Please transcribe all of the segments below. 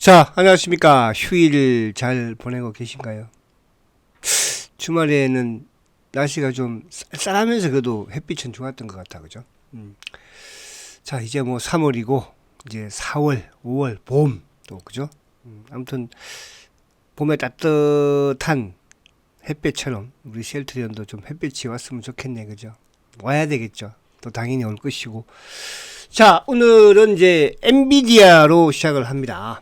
자, 안녕하십니까. 휴일 잘 보내고 계신가요? 주말에는 날씨가 좀 쌀쌀하면서 그래도 햇빛은 좋았던 것 같아, 그죠? 자, 이제 뭐 3월이고, 이제 4월, 5월, 봄, 또, 그죠? 아무튼, 봄에 따뜻한 햇볕처럼 우리 쉘트리온도 좀 햇빛이 왔으면 좋겠네, 그죠? 와야 되겠죠. 또 당연히 올 것이고. 자, 오늘은 이제 엔비디아로 시작을 합니다.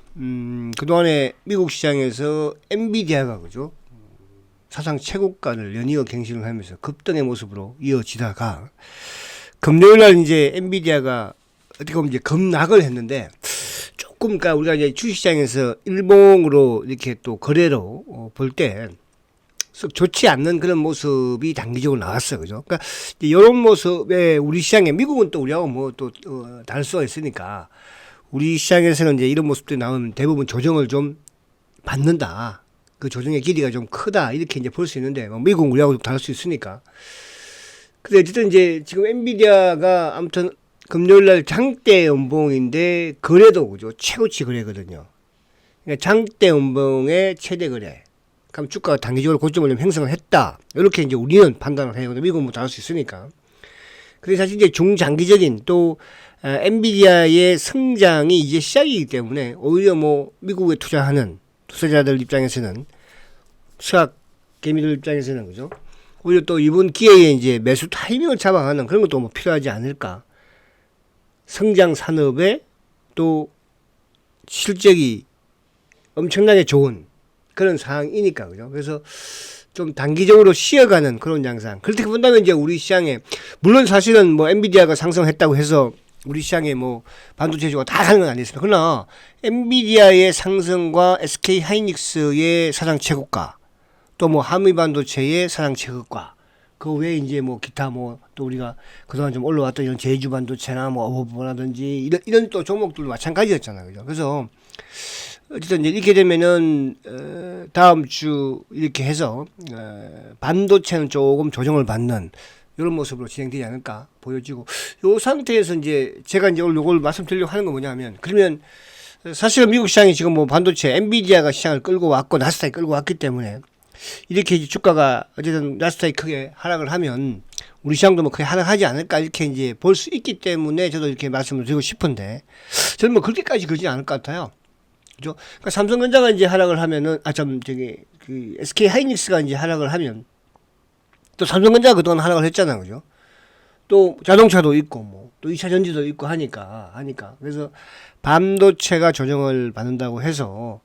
그동안에 미국 시장에서 엔비디아가 그죠? 사상 최고가를 연이어 갱신을 하면서 급등의 모습으로 이어지다가 금요일 날 이제 엔비디아가 어떻게 보면 이제 급락을 했는데 조금 그러니까 우리가 이제 주식시장에서 일봉으로 이렇게 또 거래로 볼 때 좋지 않는 그런 모습이 단기적으로 나왔어요. 그죠? 그러니까 이런 모습에 우리 시장에 미국은 또 우리하고 뭐 또 다를 수가 있으니까 우리 시장에서는 이제 이런 모습들이 나오면 대부분 조정을 좀 받는다. 그 조정의 길이가 좀 크다. 이렇게 이제 볼 수 있는데 뭐 미국은 우리하고 좀 다를 수 있으니까. 근데 어쨌든 이제 지금 엔비디아가 아무튼 금요일 날 장대 연봉인데 거래도 그죠? 최고치 거래거든요. 그러니까 장대 연봉의 최대 거래. 그럼 주가가 단기적으로 고점을 좀 형성을 했다. 이렇게 이제 우리는 판단을 해요. 미국은 뭐 다를 수 있으니까. 근데 사실 이제 중장기적인 또 엔비디아의 성장이 이제 시작이기 때문에 오히려 뭐 미국에 투자하는 투자자들 입장에서는 수학 개미들 입장에서는 그죠? 오히려 또 이번 기회에 이제 매수 타이밍을 잡아가는 그런 것도 뭐 필요하지 않을까. 성장 산업에 또 실적이 엄청나게 좋은 그런 상황이니까 그죠. 그래서 좀 단기적으로 쉬어가는 그런 양상. 그렇게 본다면 이제 우리 시장에 물론 사실은 뭐 엔비디아가 상승했다고 해서 우리 시장에 뭐 반도체 주가 다 가는 건 아니었습니다. 그러나 엔비디아의 상승과 SK 하이닉스의 사상 최고가 또 뭐 한미 반도체의 사상 최고가 그 외에 이제 뭐 기타 뭐 또 우리가 그동안 좀 올라왔던 이런 제주 반도체나 뭐 어버버라든지 이런 또 종목들도 마찬가지였잖아요. 그죠. 그래서 어쨌든 이렇게 되면은 다음 주 이렇게 해서 반도체는 조금 조정을 받는 이런 모습으로 진행되지 않을까 보여지고 이 상태에서 이제 제가 이제 오늘 이걸 말씀드리려고 하는 건 뭐냐면 그러면 사실은 미국 시장이 지금 뭐 반도체 엔비디아가 시장을 끌고 왔고 나스닥이 끌고 왔기 때문에 이렇게 이제 주가가 어쨌든 나스닥이 크게 하락을 하면 우리 시장도 뭐 크게 하락하지 않을까 이렇게 이제 볼 수 있기 때문에 저도 이렇게 말씀을 드리고 싶은데 저는 뭐 그렇게까지 그러지 않을 것 같아요. 그죠? 그러니까 삼성전자가 이제 하락을 하면은 그 SK 하이닉스가 이제 하락을 하면 또 삼성전자가 그동안 하락을 했잖아, 그죠? 또 자동차도 있고 뭐 또 2차 전지도 있고 하니까 그래서 반도체가 조정을 받는다고 해서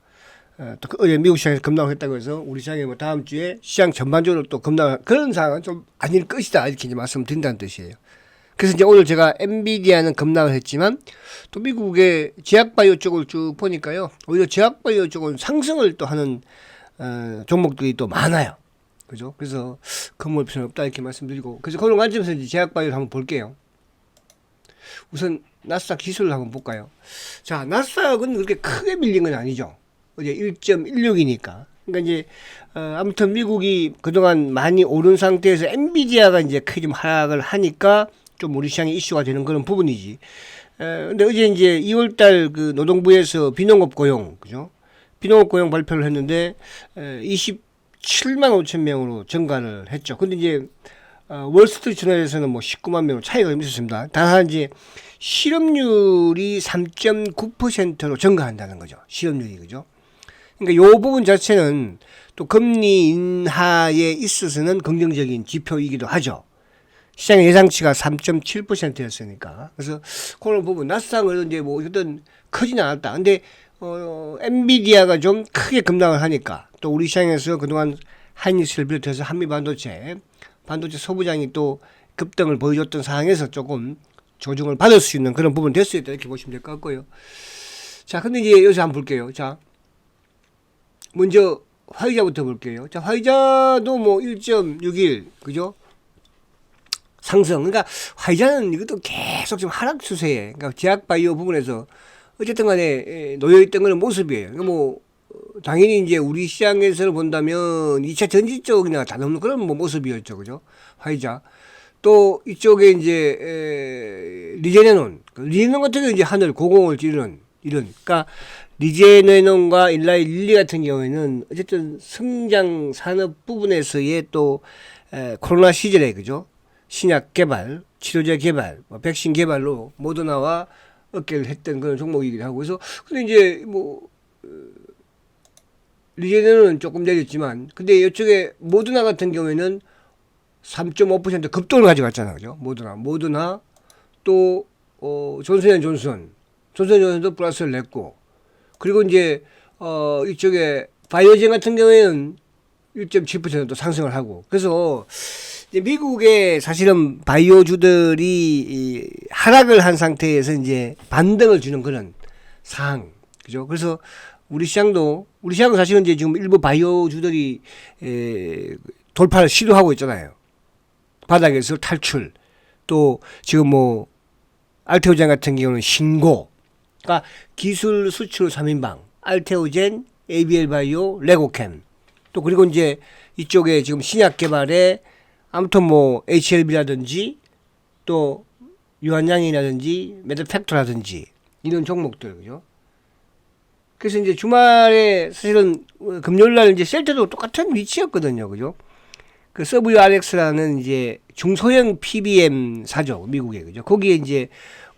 또 어제 미국 시장에서 급락을 했다고 해서 우리 시장에 뭐 다음 주에 시장 전반적으로 또 급락 그런 상황은 좀 아닐 것이다 이렇게 이제 말씀드린다는 뜻이에요. 그래서 이제 오늘 제가 엔비디아는 급락을 했지만 또 미국의 제약바이오 쪽을 쭉 보니까요. 오히려 제약바이오 쪽은 상승을 또 하는 종목들이 또 많아요. 그죠? 그래서 겁먹을 필요는 없다 이렇게 말씀드리고 그래서 그런 관점에서 이제 제약바이오를 한번 볼게요. 우선 나스닥 지수를 한번 볼까요? 자, 나스닥은 그렇게 크게 밀린 건 아니죠. 어제 1.16이니까. 그러니까 이제 아무튼 미국이 그동안 많이 오른 상태에서 엔비디아가 이제 크게 좀 하락을 하니까 좀 우리 시장에 이슈가 되는 그런 부분이지. 근데 어제 이제 2월달 그 노동부에서 비농업 고용, 그죠? 비농업 고용 발표를 했는데 27만 5천 명으로 증가를 했죠. 근데 이제 월스트리트 저널에서는 뭐 19만 명으로 차이가 좀 있었습니다. 다만 이제 실업률이 3.9%로 증가한다는 거죠. 실업률이 그죠? 그러니까 요 부분 자체는 또 금리 인하에 있어서는 긍정적인 지표이기도 하죠. 시장 예상치가 3.7%였으니까. 그래서 그런 부분, 나스닥은 이제 뭐 어쨌든 크진 않았다. 근데, 엔비디아가 좀 크게 급락을 하니까 또 우리 시장에서 그동안 하이닉스를 비롯해서 한미 반도체 소부장이 또 급등을 보여줬던 상황에서 조금 조정을 받을 수 있는 그런 부분 됐을 때 이렇게 보시면 될 것 같고요. 자, 근데 이제 여기서 한번 볼게요. 자, 먼저 화이자부터 볼게요. 자, 화이자도 뭐 1.61, 그죠? 상승. 그러니까 화이자는 이것도 계속 지금 하락 추세에, 그러니까 제약바이오 부분에서 어쨌든 간에 놓여있던 그런 모습이에요. 그러니까 뭐 당연히 이제 우리 시장에서 본다면 2차 전지 쪽이나 다른 그런 뭐 모습이었죠, 그죠? 화이자. 또 이쪽에 이제 리제네논 같은 경우 이제 하늘 고공을 찌르는 이런, 그러니까 리제네논과 일라이 릴리 같은 경우에는 어쨌든 성장 산업 부분에서의 또 코로나 시절에 그죠? 신약 개발, 치료제 개발, 뭐 백신 개발로 모더나와 어깨를 했던 그런 종목이기도 하고 그래서 근데 이제 뭐 리제네논은 조금 내렸지만 근데 이쪽에 모더나 같은 경우에는 3.5% 급등을 가져갔잖아, 그죠? 모더나 또 존슨앤존슨도 플러스를 냈고 그리고 이제 이쪽에 바이오젠 같은 경우에는 1.7%도 상승을 하고 그래서 이제 미국의 사실은 바이오주들이 하락을 한 상태에서 이제 반등을 주는 그런 상황, 그죠? 그래서 우리 시장은 사실은 이제 지금 일부 바이오주들이 돌파를 시도하고 있잖아요. 바닥에서 탈출. 또 지금 뭐 알테오젠 같은 경우는 신고. 그러니까 기술 수출 3인방. 알테오젠, ABL 바이오, 레고캠. 또 그리고 이제 이쪽에 지금 신약 개발에 아무튼 뭐 HLB라든지 또 유한양이라든지 메드팩토라든지 이런 종목들, 그죠? 그래서 이제 주말에 사실은 금요일날 이제 셀트도 똑같은 위치였거든요, 그죠? 그 WRX라는 이제 중소형 PBM 사죠, 미국에, 그죠? 거기에 이제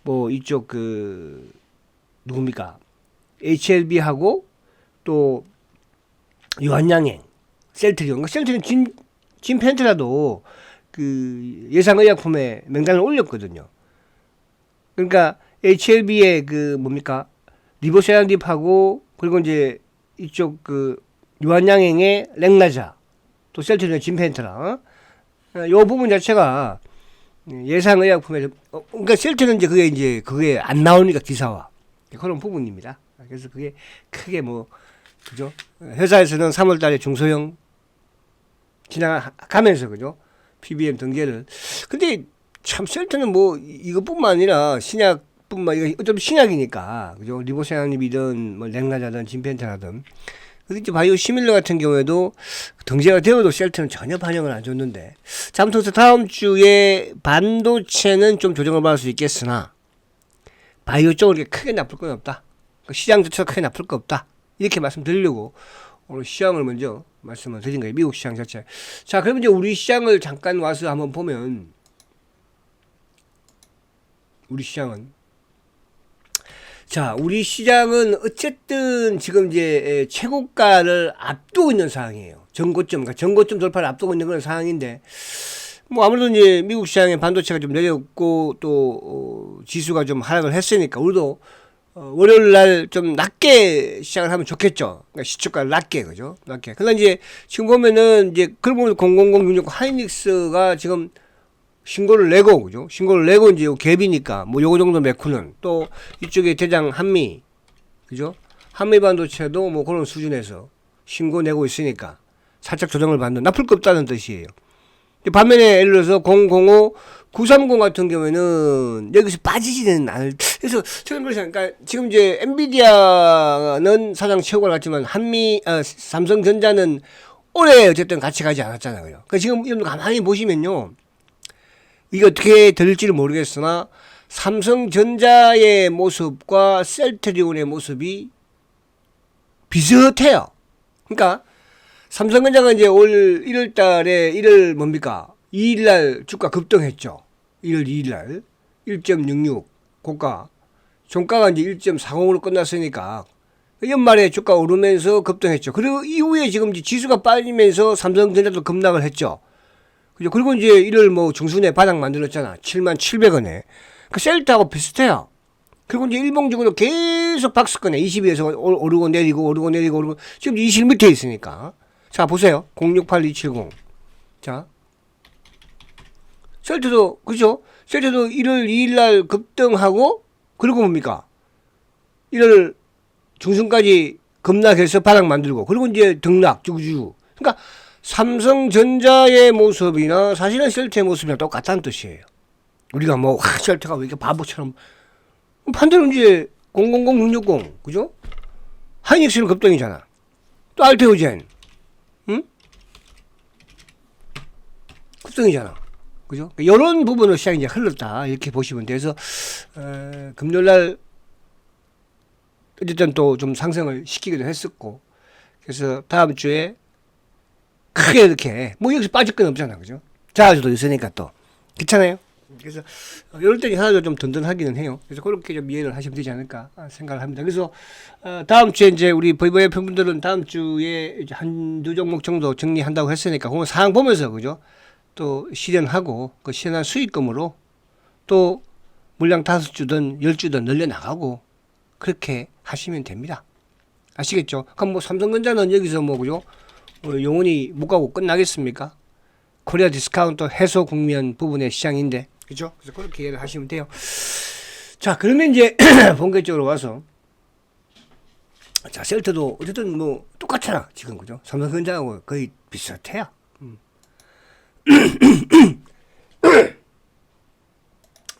뭐 이쪽 그 누굽니까? HLB하고 또 유한양행, 셀트리온. 셀트리온 진펜트라도 그 예상의약품에 명단을 올렸거든요. 그러니까 HLB의 그 뭡니까? 리보세란딥하고 그리고 이제 이쪽 그 유한양행의 렉나자 또 셀트리온 진펜트라 요 부분 자체가 예상의약품에 그러니까 셀트리온 이제 그게 안 나오니까 기사와 그런 부분입니다. 그래서 그게 크게 뭐 그죠? 회사에서는 3월달에 중소형 지나가면서 그죠? PBM 등재를 근데 참 셀트는 뭐 이것뿐만 아니라 신약뿐만 이거 어차피 신약이니까 그죠? 리보세라닙이든 뭐 렉나자든 진펜트라든 근데 이제 바이오 시밀러 같은 경우에도 등재가 되어도 셀트는 전혀 반영을 안 줬는데 자, 아무튼 다음 주에 반도체는 좀 조정을 받을 수 있겠으나 바이오 쪽은 그렇게 크게 나쁠 건 없다. 시장 자체가 크게 나쁠 거 없다. 이렇게 말씀드리려고 오늘 시장을 먼저 말씀을 드린 거예요. 미국 시장 자체. 자, 그러면 이제 우리 시장을 잠깐 와서 한번 보면 우리 시장은 어쨌든 지금 이제 최고가를 앞두고 있는 상황이에요. 전고점 돌파를 앞두고 있는 그런 상황인데 뭐 아무래도 이제 미국 시장의 반도체가 좀 내렸고 또 지수가 좀 하락을 했으니까 우리도 월요일 날 좀 낮게 시작을 하면 좋겠죠. 그러니까 시초가를 낮게, 그죠? 낮게. 그러나 이제 지금 보면은 이제 그러면 0006 하이닉스가 지금 신고를 내고, 그죠? 신고를 내고 이제 갭이니까 뭐 요거 정도 메꾸는 또 이쪽에 대장 한미, 그죠? 한미 반도체도 뭐 그런 수준에서 신고 내고 있으니까 살짝 조정을 받는 나쁠 거 없다는 뜻이에요. 반면에 예를 들어서 930 같은 경우에는 여기서 빠지지는 않을. 그래서 저는 그러니까 지금 이제 엔비디아는 사상 최고를 갔지만 삼성전자는 올해 어쨌든 같이 가지 않았잖아요. 그러니까 지금 여러분 가만히 보시면요, 이게 어떻게 될지를 모르겠으나 삼성전자의 모습과 셀트리온의 모습이 비슷해요. 그러니까 삼성전자가 이제 올 1월 달에 2일날 주가 급등했죠. 1월 2일날 1.66 고가, 종가가 이제 1.40으로 끝났으니까 연말에 주가 오르면서 급등했죠. 그리고 이후에 지금 지수가 빠지면서 삼성전자도 급락을 했죠. 그죠? 그리고 이제 1월 뭐 중순에 바닥 만들었잖아. 77,000원에. 그 셀트하고 비슷해요. 그리고 이제 일봉적으로 계속 박스권에 20에서 오르고 내리고 지금 20 밑에 있으니까. 자, 보세요. 068270. 자. 셀트도, 그죠? 셀트도 1월 2일날 급등하고, 그리고 뭡니까? 1월 중순까지 급락해서 바닥 만들고, 그리고 이제 등락, 쭈구쭈구. 그러니까, 삼성전자의 모습이나 사실은 셀트의 모습이랑 똑같다는 뜻이에요. 우리가 뭐, 셀트가 왜 이렇게 바보처럼. 반대로 이제 000660, 그죠? 하이닉스는 급등이잖아. 또 알테오젠. 응? 급등이잖아. 그죠? 이런 부분을 시장이 이제 흘렀다. 이렇게 보시면 돼서, 금요일날 어쨌든 또 좀 상승을 시키기도 했었고, 그래서 다음 주에 크게 이렇게 뭐 여기서 빠질 건 없잖아, 그죠? 자주도 있으니까 또 그렇잖아요. 그래서 이럴 때는 하나도 좀 든든하기는 해요. 그래서 그렇게 좀 이해를 하시면 되지 않을까 생각을 합니다. 그래서 다음 주에 이제 우리 VVF 팬분들은 다음 주에 이제 한두 종목 정도 정리한다고 했으니까 그거 상황 보면서 그죠? 또 실현하고 그 실현한 수익금으로 또 물량 5주든 10주든 늘려나가고 그렇게 하시면 됩니다. 아시겠죠? 그럼 뭐 삼성전자는 여기서 뭐 그죠? 영원히 못 가고 끝나겠습니까? 코리아 디스카운트 해소 국면 부분의 시장인데 그죠? 그래서 그렇게 이해를 하시면 돼요. 자, 그러면 이제 본격적으로 와서 자, 셀트도 어쨌든 뭐 똑같잖아 지금 그죠? 삼성전자하고 거의 비슷해요.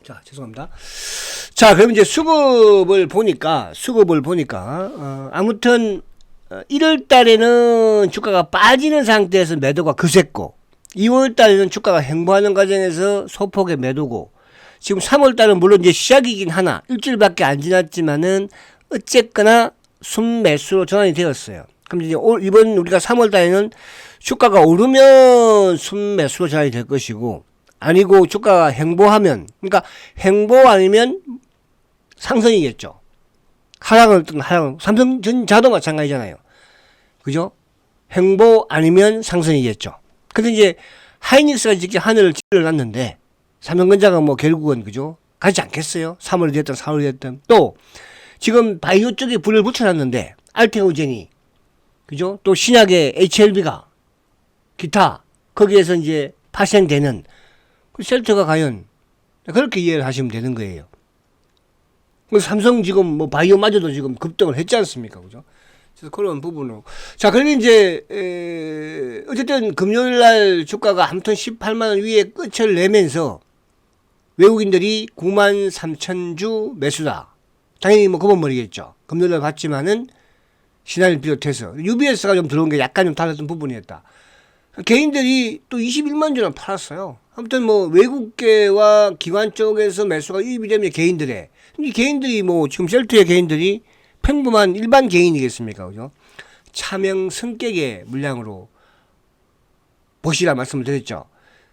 자, 죄송합니다. 자, 그럼 이제 수급을 보니까 아무튼 1월 달에는 주가가 빠지는 상태에서 매도가 거셌고 2월 달에는 주가가 횡보하는 과정에서 소폭의 매도고 지금 3월 달은 물론 이제 시작이긴 하나 일주일밖에 안 지났지만은 어쨌거나 순매수로 전환이 되었어요. 그럼 이제 이번 우리가 3월 달에는 주가가 오르면 순매수로 전환이 될 것이고 아니고 주가가 횡보하면 그러니까 횡보 아니면 상승이겠죠. 하락을 뜬 하락. 삼성전자도 마찬가지잖아요. 그죠? 횡보 아니면 상승이겠죠. 근데 이제 하이닉스가 직접 하늘을 찔러놨는데 삼성전자가 뭐 결국은 그죠? 가지 않겠어요? 3월이 됐든 4월이 됐든 또 지금 바이오 쪽에 불을 붙여놨는데 알테오젠이 그죠? 또 신약의 HLB가 기타 거기에서 이제 파생되는 그 셀트가 과연 그렇게 이해를 하시면 되는 거예요. 삼성 지금 뭐 바이오마저도 지금 급등을 했지 않습니까? 그죠? 그래서 그런 부분으로. 자, 그러면 이제, 어쨌든 금요일 날 주가가 아무튼 18만원 위에 끝을 내면서 외국인들이 93,000주 매수다. 당연히 뭐 그번머리겠죠. 금요일 날 봤지만은 신한을 비롯해서 UBS가 좀 들어온 게 약간 좀 달랐던 부분이었다. 개인들이 또 21만 주나 팔았어요. 아무튼 뭐 외국계와 기관 쪽에서 매수가 유입이 되면 개인들의 이 개인들이 뭐 지금 셀트의 개인들이 평범한 일반 개인이겠습니까? 그죠? 차명 승객의 물량으로 보시라 말씀을 드렸죠.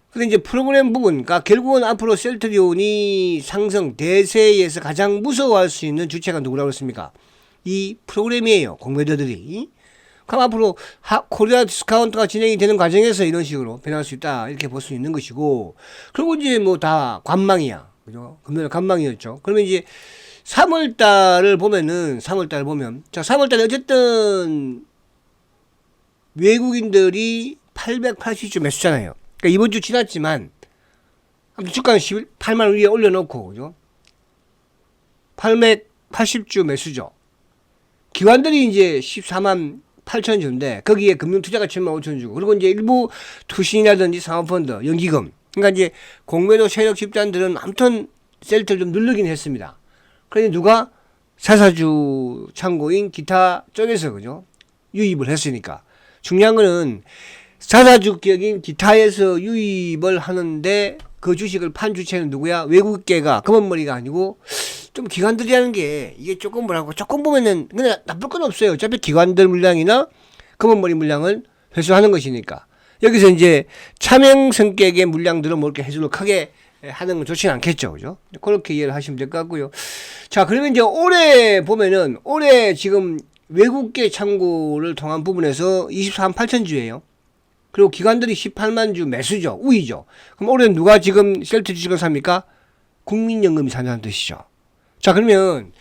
근데 이제 프로그램 부분, 그러니까 결국은 앞으로 셀트리온이 상승 대세에서 가장 무서워할 수 있는 주체가 누구라고 그랬습니까? 이 프로그램이에요. 공매도들이. 그럼 앞으로 코리아 디스카운트가 진행이 되는 과정에서 이런 식으로 변할 수 있다. 이렇게 볼 수 있는 것이고. 그리고 이제 뭐 다 관망이야. 그죠? 금요일 관망이었죠. 그러면 이제 3월달을 보면, 자, 3월달에 어쨌든 외국인들이 880주 매수잖아요. 그러니까 이번 주 지났지만, 아무튼 주가는 18만원 위에 올려놓고, 그죠? 880주 매수죠. 기관들이 이제 14만 8천 주인데, 거기에 금융투자가 7만 5천 주고, 그리고 이제 일부 투신이라든지 사모펀드, 연기금, 그러니까 이제 공매도 세력 집단들은 아무튼 셀트를 좀 누르긴 했습니다. 그런데 누가 사사주 창고인 기타 쪽에서 그죠? 유입을 했으니까. 중요한 거는 사사주격인 기타에서 유입을 하는데 그 주식을 판 주체는 누구야? 외국계가 검은머리가 아니고 좀 기관들이 하는 게 이게 조금 뭐라고 조금 보면은 그냥 나쁠 건 없어요. 어차피 기관들 물량이나 검은머리 물량을 회수하는 것이니까. 여기서 이제 차명 성격의 물량들은 뭐 이렇게 해수를 크게 하는 건 좋지는 않겠죠. 그죠? 그렇게 이해를 하시면 될 것 같고요. 자, 그러면 이제 올해 보면은 올해 지금 외국계 창고를 통한 부분에서 24만 8천 주예요. 그리고 기관들이 18만 주 매수죠. 우위죠. 그럼 올해는 누가 지금 셀트 주식을 삽니까? 국민연금이 산다는 뜻이죠. 자, 그러면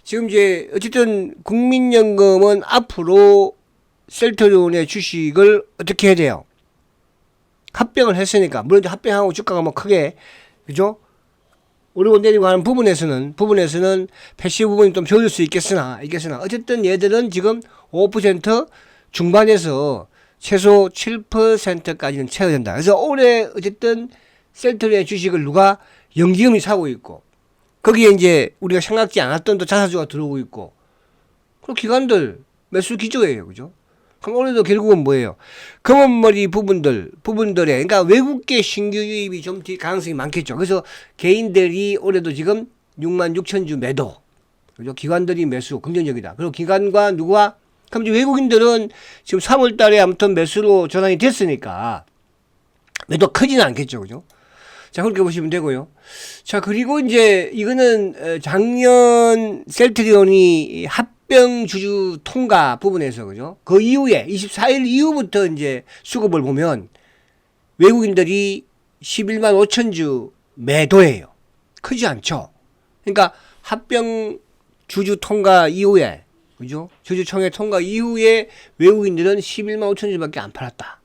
지금 이제 어쨌든 국민연금은 앞으로 셀트리온의 주식을 어떻게 해야 돼요? 합병을 했으니까 물론 합병하고 주가가 뭐 크게 그죠? 오르고 내리고 하는 부분에서는 패시브 부분이 좀 좋을 수 있겠으나 어쨌든 얘들은 지금 5% 중반에서 최소 7%까지는 채워야 된다. 그래서 올해 어쨌든 셀트리온의 주식을 누가 연기금이 사고 있고 거기에 이제 우리가 생각지 않았던 또 자사주가 들어오고 있고 그리고 기관들 매수 기조예요. 그죠? 그럼 올해도 결국은 뭐예요? 검은머리 부분들에, 그러니까 외국계 신규 유입이 좀 가능성이 많겠죠. 그래서 개인들이 올해도 지금 6만 6천 주 매도. 그죠? 기관들이 매수 긍정적이다. 그리고 기관과 누구와? 그럼 이제 외국인들은 지금 3월 달에 아무튼 매수로 전환이 됐으니까 매도 크지는 않겠죠. 그죠? 자, 그렇게 보시면 되고요. 자, 그리고 이제 이거는 작년 셀트리온이 합병 주주 통과 부분에서 그죠? 그 이후에 24일 이후부터 이제 수급을 보면 외국인들이 11만 5천 주 매도예요. 크지 않죠. 그러니까 합병 주주 통과 이후에 그죠? 주주총회 통과 이후에 외국인들은 11만 5천 주밖에 안 팔았다.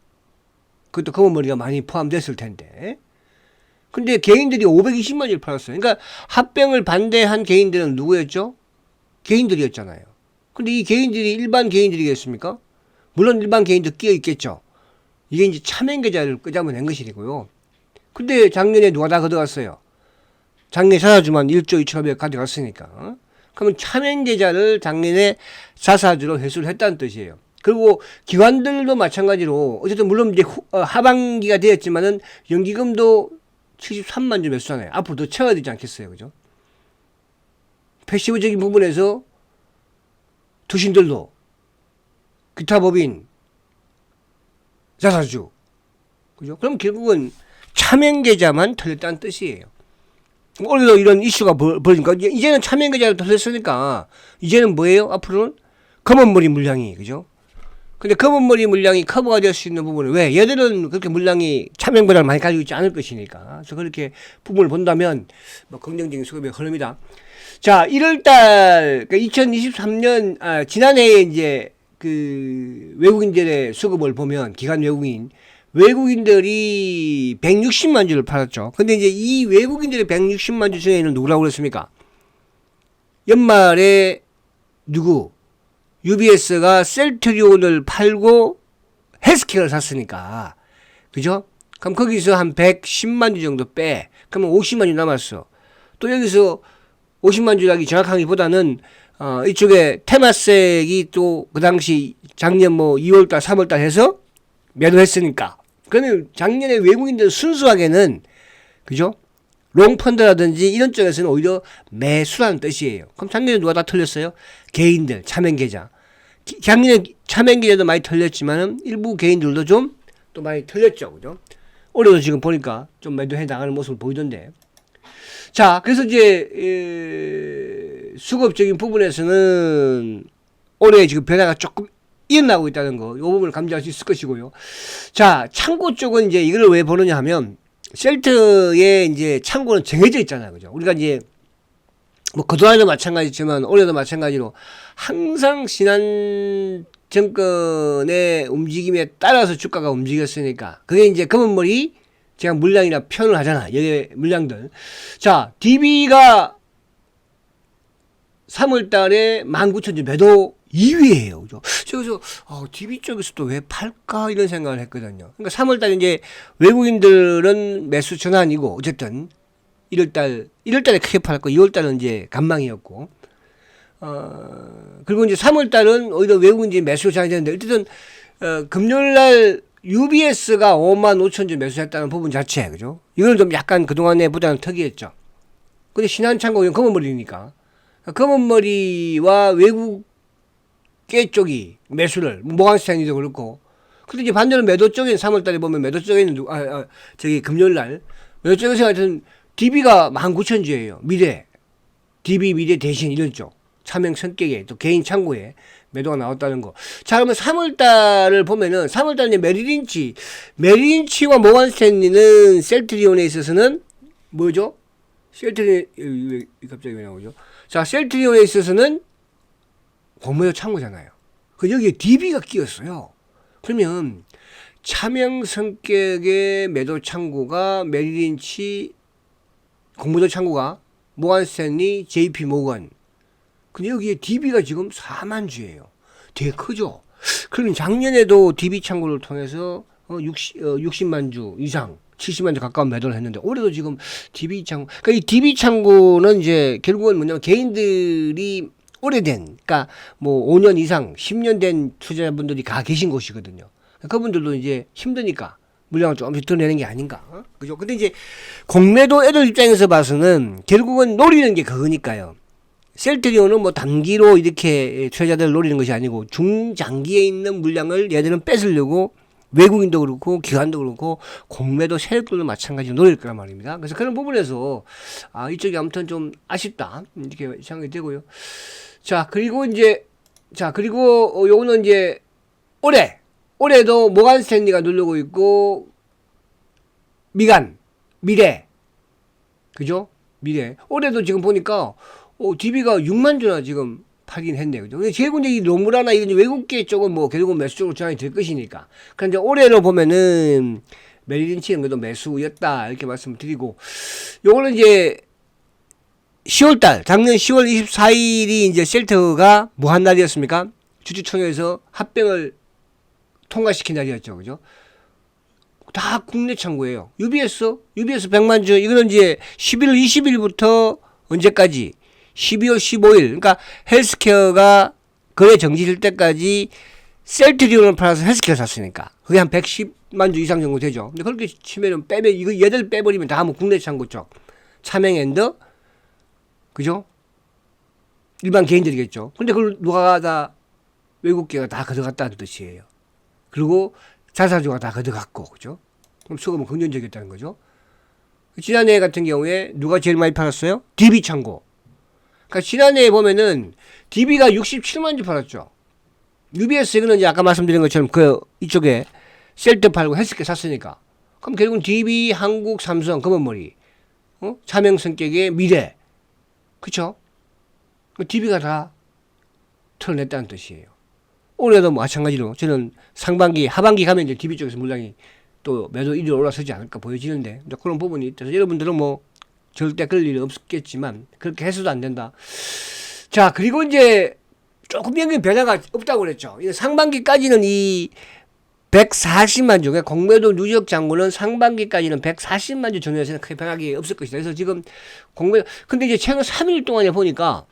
그것도 검은머리가 많이 포함됐을 텐데. 근데 개인들이 520만 주를 팔았어요. 그러니까 합병을 반대한 개인들은 누구였죠? 개인들이었잖아요. 근데 이 개인들이 일반 개인들이겠습니까? 물론 일반 개인도 끼어 있겠죠. 이게 이제 차명 계좌를 끄자면 한 것이고요. 근데 작년에 누가 다 걷어갔어요? 작년에 자사주만 1조 2,500 가져갔으니까. 그러면 차명 계좌를 작년에 자사주로 회수를 했다는 뜻이에요. 그리고 기관들도 마찬가지로 어쨌든 물론 이제 하반기가 되었지만은 연기금도 73만 주 매수잖아요. 앞으로 더 채워야 되지 않겠어요. 그죠? 패시브적인 부분에서 투신들도 기타 법인 자사주 그죠? 그럼 결국은 차명계좌만 털렸다는 뜻이에요. 올해도 이런 이슈가 벌어지니까 이제는 차명계좌를 털렸으니까 이제는 뭐예요? 앞으로는 검은머리 물량이 그죠? 근데 검은머리 물량이 커버가 될 수 있는 부분은 왜? 얘들은 그렇게 물량이 차명배를 많이 가지고 있지 않을 것이니까. 그래서 그렇게 부분을 본다면 뭐 긍정적인 수급이 흐릅니다. 자, 1월달, 그러니까 2023년, 지난해에 이제 그 외국인들의 수급을 보면 기관 외국인들이 160만 주를 팔았죠. 근데 이제 이 외국인들의 160만 주 중에는 누구라고 그랬습니까? 연말에 누구? UBS가 셀트리온을 팔고 헬스케어를 샀으니까. 그죠? 그럼 거기서 한 110만 주 정도 빼. 그러면 50만 주 남았어. 또 여기서 50만 주라기 정확하기보다는 이쪽에 테마색이 또 그 당시 작년 뭐 2월달 3월달 해서 매도했으니까. 그러면 작년에 외국인들 순수하게는 그죠? 롱펀드라든지 이런 쪽에서는 오히려 매수라는 뜻이에요. 그럼 작년에 누가 다 털렸어요? 개인들 차명계좌. 작년에 차명계좌도 많이 털렸지만은 일부 개인들도 좀 또 많이 털렸죠. 그죠? 올해도 지금 보니까 좀 매도해 나가는 모습을 보이던데. 자, 그래서 이제 수급적인 부분에서는 올해 지금 변화가 조금 일어나고 있다는 거, 이 부분을 감지할 수 있을 것이고요. 자, 창고 쪽은 이제 이걸 왜 보느냐 하면 셀트의 이제 창고는 정해져 있잖아요. 그죠? 우리가 이제 뭐 그동안에도 마찬가지지만 올해도 마찬가지로 항상 지난 정권의 움직임에 따라서 주가가 움직였으니까 그게 이제 검은머리 제가 물량이라 표현을 하잖아. 여기 물량들. 자, DB가 3월 달에 19,000주 매도 2위예요. 그죠? 그래서 DB 쪽에서도 왜 팔까 이런 생각을 했거든요. 그러니까 3월 달에 이제 외국인들은 매수 전환이고 어쨌든 1월 달에 크게 팔았고 2월 달은 이제 간망이었고 그리고 이제 3월 달은 오히려 외국인들이 매수 전환이 되는데 어쨌든 금요일 날 UBS가 5만 5천 주 매수했다는 부분 자체, 그죠? 이건 좀 약간 그동안에 보다는 특이했죠. 근데 신한창고 이건 검은머리니까. 검은머리와 외국계 쪽이 매수를, 모건스탠리도 그렇고. 근데 이제 반대로 매도 쪽에 3월달에 보면 매도 쪽에는 저기 금요일날 매도 쪽에서 하여튼 DB가 19,000주예요. DB 미래 대신 이런 쪽. 차명 성격에 또 개인 창고에 매도가 나왔다는 거. 자, 그러면 3월달을 보면은 3월달에 메리린치와 모건스탠리는 셀트리온에 있어서는 뭐죠? 갑자기 왜 나오죠? 자, 셀트리온에 있어서는 공매도 창고잖아요. 그 여기에 DB가 끼었어요. 그러면 차명 성격의 매도 창고가 메리린치 공매도 창고가 모건스탠리, JP 모건. 근데 여기에 DB가 지금 4만 주예요. 되게 크죠? 그러면 작년에도 DB 창고를 통해서 60만 주 이상, 70만 주 가까운 매도를 했는데 올해도 지금 DB 창고, 그러니까 이 DB 창고는 이제 결국은 뭐냐면 개인들이 오래된, 그러니까 뭐 5년 이상, 10년 된 투자자분들이 가 계신 곳이거든요. 그분들도 이제 힘드니까 물량을 조금씩 드러내는 게 아닌가. 그죠? 근데 이제 공매도 애들 입장에서 봐서는 결국은 노리는 게 그거니까요. 셀트리온은 뭐 단기로 이렇게 투자자들을 노리는 것이 아니고 중장기에 있는 물량을 얘들은 뺏으려고 외국인도 그렇고 기관도 그렇고 공매도 세력들도 마찬가지로 노릴 거란 말입니다. 그래서 그런 부분에서 이쪽이 아무튼 좀 아쉽다 이렇게 생각이 되고요. 자 그리고 요거는 이제 올해도 모간 스탠리가 누르고 있고 미래 그죠? 미래 올해도 지금 보니까 DB가 6만 주나 지금 팔긴 했네요. 그죠? 근데 결국 이제 이 노무라나 이런 외국계 쪽은 뭐 결국은 매수 쪽으로 전환이 될 것이니까. 그런데 올해로 보면은 메리린치는 그래도 매수였다 이렇게 말씀을 드리고, 요거는 이제 10월달 작년 10월 24일이 이제 셀트가 뭐 한 날이었습니까? 주주총회에서 합병을 통과시킨 날이었죠, 그죠? 다 국내 창구예요. UBS 100만 주 이거는 이제 11월 20일부터 언제까지? 12월 15일. 그러니까 헬스케어가 거래 정지될 때까지 셀트리온을 팔아서 헬스케어 샀으니까. 그게 한 110만 주 이상 정도 되죠. 근데 그렇게 치면은 이거 얘들 빼버리면 다 뭐 국내 창구 쪽. 차명앤더 그죠? 일반 개인들이겠죠. 근데 그걸 누가 다 외국계가 다 가져갔다는 뜻이에요. 그리고 자사주가 다 가져갔고, 그죠? 그럼 수급은 긍정적이었다는 거죠. 지난해 같은 경우에 누가 제일 많이 팔았어요? DB 창고. 그러니까 지난해에 보면은 DB가 67만 주 팔았죠. UBS 이거는 이제 아까 말씀드린 것처럼 이쪽에 셀트 팔고 헬스케어 샀으니까. 그럼 결국은 DB, 한국, 삼성, 검은머리, 차명 성격의 미래, 그쵸? DB가 다 털어냈다는 뜻이에요. 올해도 마찬가지로 저는 하반기 가면 이제 DB 쪽에서 물량이 또 매도 1위 올라서지 않을까 보여지는데, 그런 부분이 있어서 여러분들은 뭐 절대 그럴 일은 없겠지만 그렇게 해서도 안 된다. 자, 그리고 이제 조금 여기 변화가 없다고 그랬죠. 상반기까지는 이 140만 주, 공매도 누적 잔고는 상반기까지는 140만 주 전후에서는 크게 변하기 없을 것이다. 그래서 지금 근데 이제 최근 3일 동안에 보니까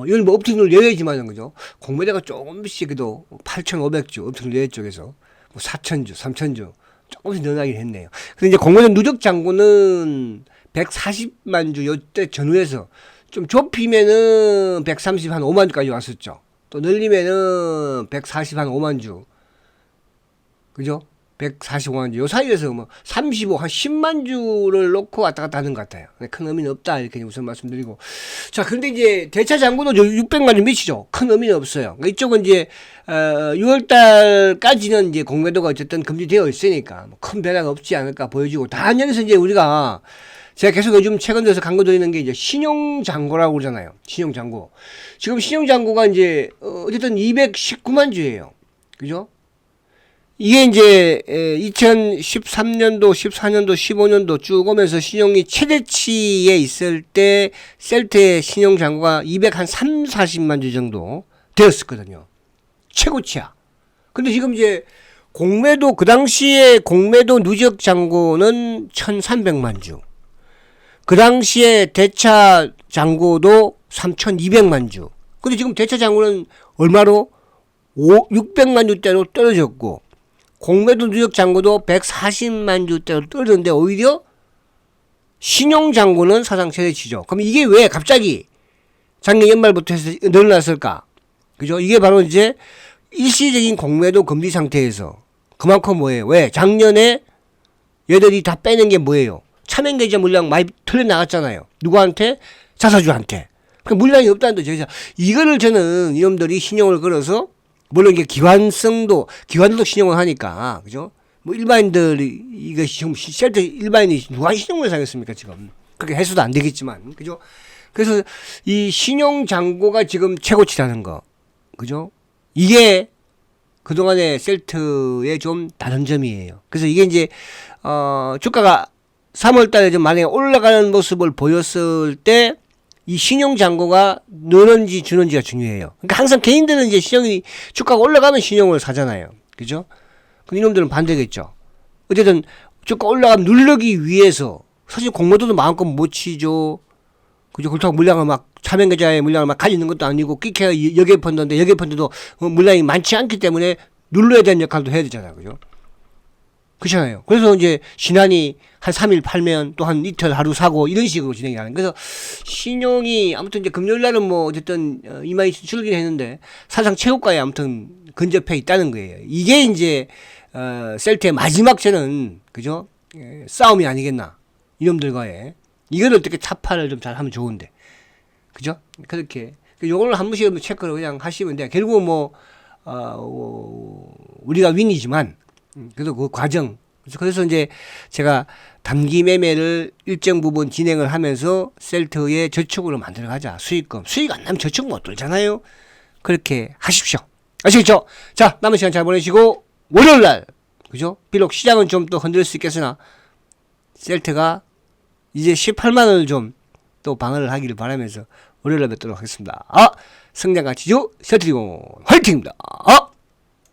이건 뭐 업체들 내외지만은 그죠. 공매도가 조금씩 그래도 8,500주 업체들 내외 쪽에서 뭐 4,000주, 3,000주 조금씩 늘어나긴 했네요. 근데 이제 공매도 누적 잔고는 140만 주 요때 전후에서 좀 좁히면은 130 한 5만 주까지 왔었죠. 또 늘리면은 140 한 5만 주. 그죠? 145만 주. 요 사이에서 뭐 35, 한 10만 주를 놓고 왔다 갔다 하는 것 같아요. 큰 의미는 없다. 이렇게 우선 말씀드리고. 자, 근데 이제 대차 잔고도 600만 주 미치죠. 큰 의미는 없어요. 그러니까 이쪽은 이제, 6월달까지는 이제 공매도가 어쨌든 금지되어 있으니까 큰 변화가 없지 않을까 보여지고, 단연에서 이제 우리가 제가 계속 요즘 최근 들어서 강조드리는 게 이제 신용잔고라고 그러잖아요. 신용잔고. 지금 신용잔고가 이제, 어쨌든 219만 주예요. 그죠? 이게 이제 2013년도, 14년도, 15년도 쭉 오면서 신용이 최대치에 있을 때 셀트의 신용잔고가 240만 주 정도 되었었거든요. 최고치야. 근데 지금 이제 공매도, 그 당시에 공매도 누적 잔고는 1300만 주. 그 당시에 대차 잔고도 3200만 주. 근데 지금 대차 잔고는 얼마로? 600만 주대로 떨어졌고, 공매도 누적 잔고도 140만 주대로 떨어졌는데 오히려 신용 잔고는 사상 최대치죠. 그럼 이게 왜 갑자기 작년 연말부터 해서 늘어났을까? 그죠? 이게 바로 이제 일시적인 공매도 금리 상태에서 그만큼 뭐예요? 왜? 작년에 얘들이 다 빼는 게 뭐예요? 차명계좌 물량 많이 털려나갔잖아요. 누구한테? 자사주한테. 그 물량이 없다는 뜻이죠. 이거를 저는 이놈들이 신용을 걸어서, 물론 이게 기관들도 신용을 하니까, 그죠? 뭐 일반인들이, 이거 셀트 일반인이 누가 신용을 사겠습니까, 지금? 그렇게 해서도 안 되겠지만, 그죠? 그래서 이 신용잔고가 지금 최고치라는 거, 그죠? 이게 그동안의 셀트의 좀 다른 점이에요. 그래서 이게 이제, 주가가 3월 달에 좀 만약에 올라가는 모습을 보였을 때, 이 신용잔고가 늘는지 주는지가 중요해요. 그러니까 항상 개인들은 이제 주가가 올라가면 신용을 사잖아요. 그죠? 근데 이놈들은 반대겠죠. 어쨌든, 주가 올라가면 누르기 위해서, 사실 공매도도 마음껏 못 치죠. 그죠? 그렇다고 물량을 차명계좌에 물량을 가지는 것도 아니고, 끼케가 여기에 펀드인데, 여기에 펀드도 물량이 많지 않기 때문에 눌러야 되는 역할도 해야 되잖아요. 그죠? 그렇잖아요. 그래서 이제 신한이 한 3일 팔면 또 한 이틀 하루 사고 이런 식으로 진행이 하는. 그래서 신용이 아무튼 이제 금요일 날은 뭐 어쨌든 이마이 줄긴 했는데 사상 최고가에 아무튼 근접해 있다는 거예요. 이게 이제 셀트의 마지막 저는 그죠? 싸움이 아니겠나 이놈들과의 이걸 어떻게 타파를 좀 잘하면 좋은데 그죠? 그렇게 요거를 한 번씩 체크를 그냥 하시면 돼. 결국은 뭐 우리가 윈이지만 그래도 그 과정 그래서 이제 제가 단기 매매를 일정 부분 진행을 하면서 셀트의 저축으로 만들어가자. 수익 안 나면 저축 못 들잖아요. 그렇게 하십시오. 아시겠죠? 자, 남은 시간 잘 보내시고 월요일날 그죠? 비록 시장은 좀 또 흔들 수 있겠으나 셀트가 이제 18만원을 좀 또 방어를 하기를 바라면서 월요일날 뵙도록 하겠습니다. 성장가치주 셀트리공 화이팅입니다.